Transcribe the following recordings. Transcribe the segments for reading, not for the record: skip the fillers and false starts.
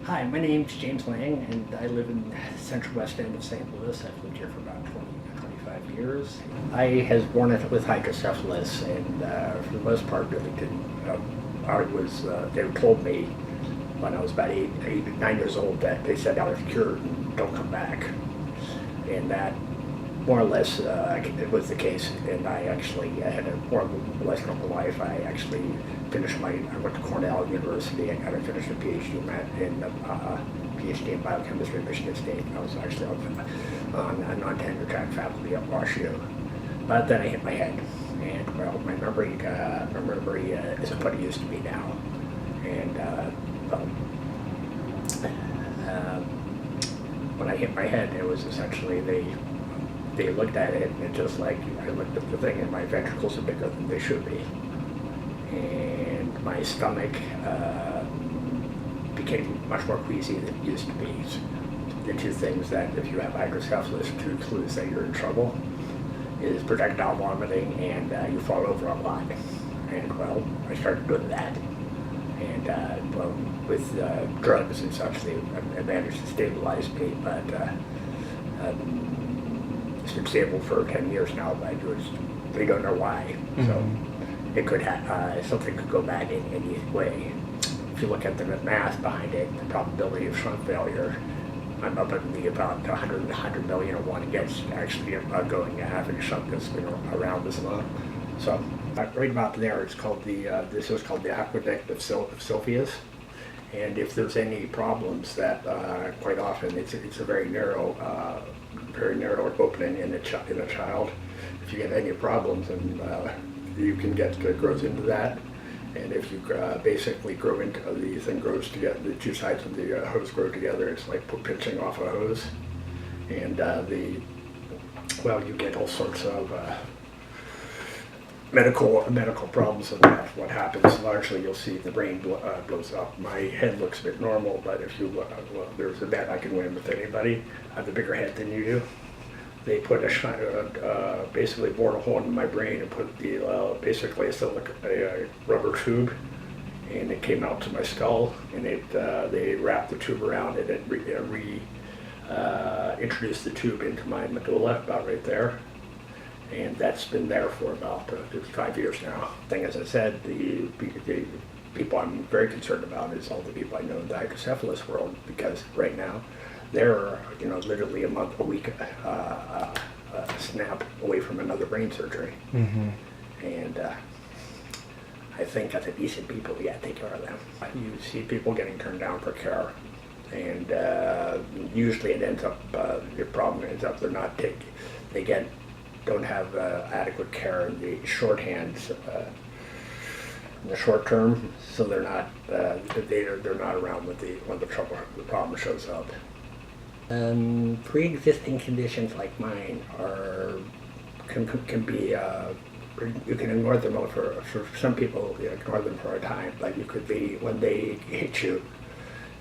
Hi, my name's James Lang, and I live in the central west end of St. Louis. I've lived here for about 25 years. I was born with hydrocephalus, and for the most part, really didn't. They told me when I was about 9 years old that they said I was cured and don't come back. And that more or less it was the case, and I actually had a more or less normal life. I actually I went to Cornell University. I got to finish a PhD in biochemistry at Michigan State. I was actually on non-tenure track faculty at WashU. But then I hit my head, and well, my memory isn't what it used to be now. And when I hit my head, it was essentially they looked at it, and it just like I looked at the thing, and my ventricles are bigger than they should be, and my stomach became much more queasy than it used to be. The two things that, if you have hydrocephalus, two clues that you're in trouble is projectile vomiting and you fall over a lot. And well, I started doing that, and well, with drugs and such, they managed to stabilize me, but. It's been stable for 10 years now, but they don't know why. Mm-hmm. So it could something could go bad in any way. If you look at the math behind it, the probability of shunt failure, I'm up at about 100 million to 1 against actually having a shunt that's been around this long. So right about there, it's called this was called the aqueduct of Sylvius. And if there's any problems, that quite often it's a very narrow opening in a child. If you get any problems, and you can it grows into that. And if you basically grow into the thing grows together, the two sides of the hose grow together. It's like pinching off a hose, and you get all sorts of medical problems, and that's what happens. Largely, you'll see the brain blows up. My head looks a bit normal, but if you look, well, there's a bet I can win with anybody. I have a bigger head than you do. They put basically bored a hole in my brain and put basically a rubber tube, and it came out to my skull, and they wrapped the tube around it and introduced the tube into my medulla, about right there. And that's been there for about 5 years now. Thing, as I said, the people I'm very concerned about is all the people I know in the hydrocephalus world, because right now they're literally a week snap away from another brain surgery. Mm-hmm. And I think as a decent people, you got to take care of them. You see people getting turned down for care, and usually it ends up your problem ends up don't have adequate care in the shorthands in the short term, so they're not around when the problem shows up. Pre-existing conditions like mine can be you can ignore them for some people. You ignore them for a time, but you could be when they hit you.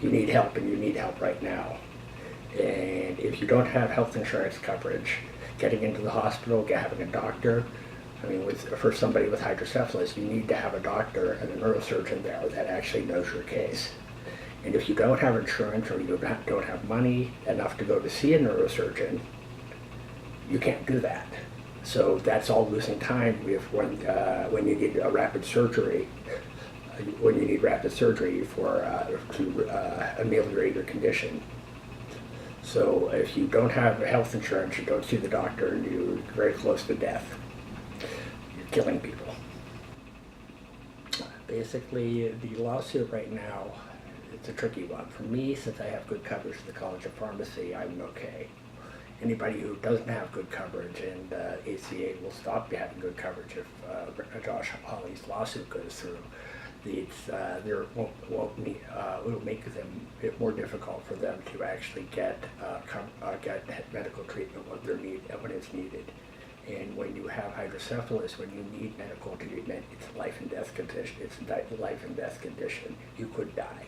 You need help, and you need help right now. And if you don't have health insurance coverage, getting into the hospital, having a doctor. I mean, for somebody with hydrocephalus, you need to have a doctor and a neurosurgeon there that actually knows your case. And if you don't have insurance, or you don't have money enough to go to see a neurosurgeon, you can't do that. So that's all losing time when you need a rapid surgery. When you need rapid surgery to ameliorate your condition. So if you don't have health insurance, you don't see the doctor, and you're very close to death. You're killing people. Basically, the lawsuit right now, it's a tricky one. For me, since I have good coverage at the College of Pharmacy, I'm okay. Anybody who doesn't have good coverage, and ACA will stop having good coverage if Josh Hawley's lawsuit goes through. It'll make it more difficult for them to actually get medical treatment when it's needed. And when you have hydrocephalus, when you need medical treatment, it's a life and death condition. You could die.